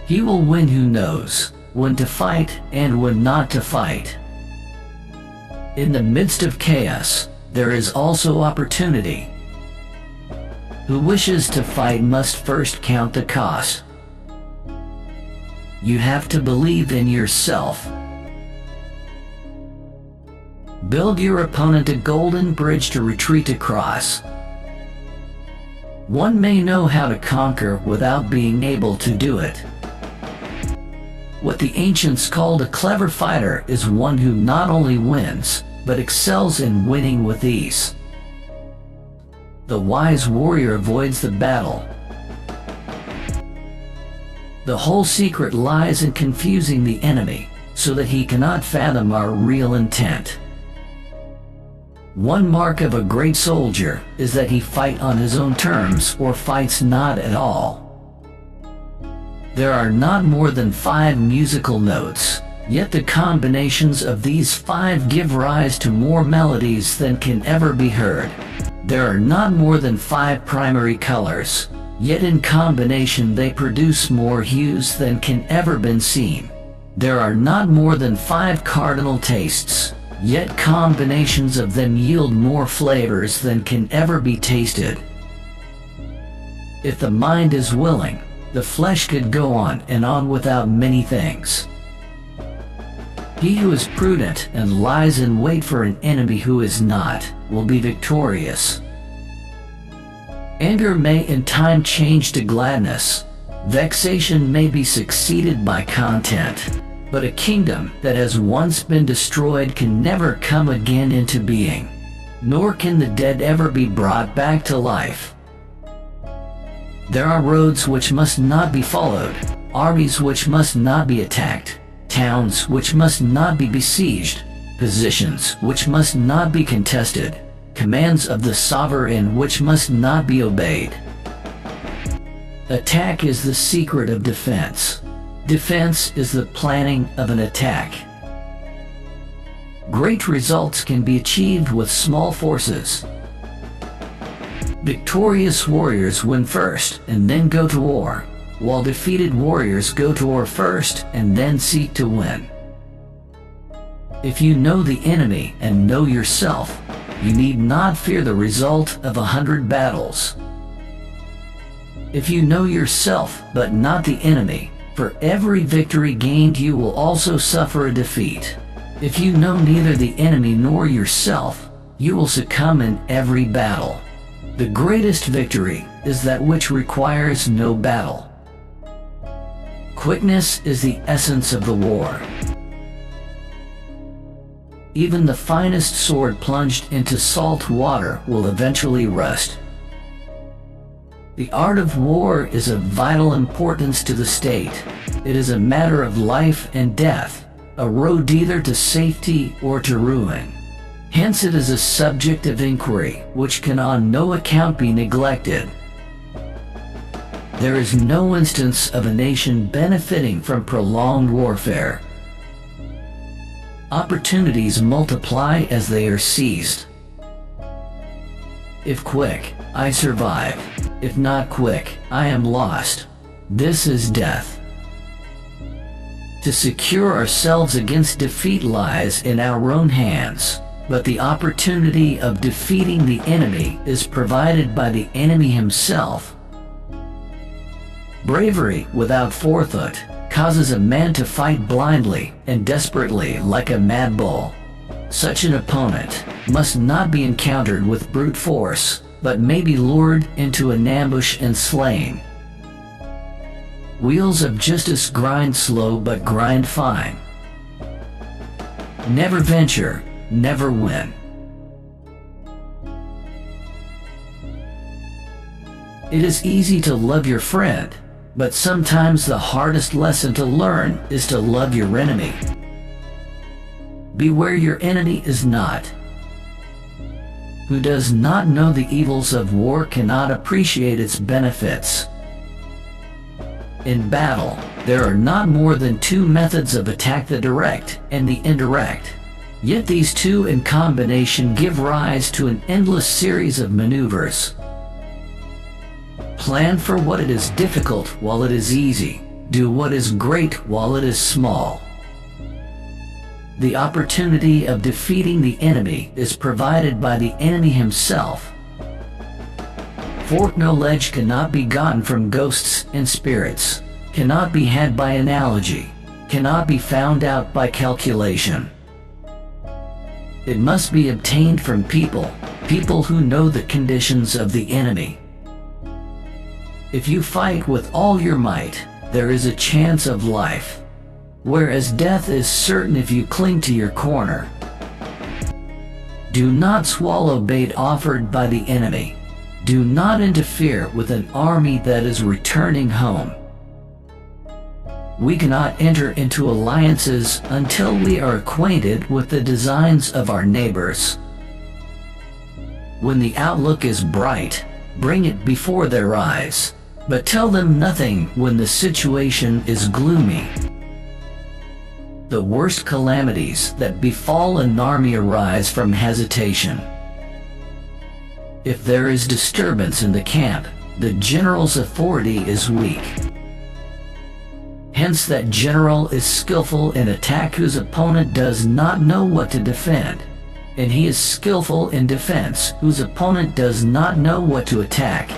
He will win who knows when to fight and when not to fight. In the midst of chaos, there is also opportunity. Who wishes to fight must first count the cost. You have to believe in yourself. Build your opponent a golden bridge to retreat across. One may know how to conquer without being able to do it. What the ancients called a clever fighter is one who not only wins, but excels in winning with ease. The wise warrior avoids the battle. The whole secret lies in confusing the enemy, so that he cannot fathom our real intent. One mark of a great soldier is that he fight on his own terms or fights not at all. There are not more than 5 musical notes, yet the combinations of these 5 give rise to more melodies than can ever be heard. There are not more than 5 primary colors, yet in combination they produce more hues than can ever been seen. There are not more than 5 cardinal tastes, yet combinations of them yield more flavors than can ever be tasted. If the mind is willing, the flesh could go on and on without many things. He who is prudent and lies in wait for an enemy who is not, will be victorious. Anger may in time change to gladness. Vexation may be succeeded by content. But a kingdom that has once been destroyed can never come again into being, nor can the dead ever be brought back to life. There are roads which must not be followed, armies which must not be attacked, towns which must not be besieged, positions which must not be contested, commands of the sovereign which must not be obeyed. Attack is the secret of defense. Defense is the planning of an attack. Great results can be achieved with small forces. Victorious warriors win first and then go to war, while defeated warriors go to war first and then seek to win. If you know the enemy and know yourself, you need not fear the result of 100 battles. If you know yourself but not the enemy, for every victory gained you will also suffer a defeat. If you know neither the enemy nor yourself, you will succumb in every battle. The greatest victory is that which requires no battle. Quickness is the essence of the war. Even the finest sword plunged into salt water will eventually rust. The art of war is of vital importance to the state. It is a matter of life and death, a road either to safety or to ruin. Hence it is a subject of inquiry which can on no account be neglected. There is no instance of a nation benefiting from prolonged warfare. Opportunities multiply as they are seized. If quick, I survive. If not quick, I am lost. This is death. To secure ourselves against defeat lies in our own hands, but the opportunity of defeating the enemy is provided by the enemy himself. Bravery without forethought causes a man to fight blindly and desperately like a mad bull. Such an opponent must not be encountered with brute force, but may be lured into an ambush and slain. Wheels of justice grind slow but grind fine. Never venture, never win. It is easy to love your friend, but sometimes the hardest lesson to learn is to love your enemy. Beware your enemy is not. Who does not know the evils of war cannot appreciate its benefits. In battle, there are not more than 2 methods of attack: the direct and the indirect. Yet these 2 in combination give rise to an endless series of maneuvers. Plan for what it is difficult while it is easy. Do what is great while it is small. The opportunity of defeating the enemy is provided by the enemy himself. For knowledge cannot be gotten from ghosts and spirits, cannot be had by analogy, cannot be found out by calculation. It must be obtained from people who know the conditions of the enemy. If you fight with all your might, there is a chance of life, whereas death is certain if you cling to your corner. Do not swallow bait offered by the enemy. Do not interfere with an army that is returning home. We cannot enter into alliances until we are acquainted with the designs of our neighbors. When the outlook is bright, bring it before their eyes, but tell them nothing when the situation is gloomy. The worst calamities that befall an army arise from hesitation. If there is disturbance in the camp, the general's authority is weak. Hence that general is skillful in attack whose opponent does not know what to defend, and he is skillful in defense whose opponent does not know what to attack.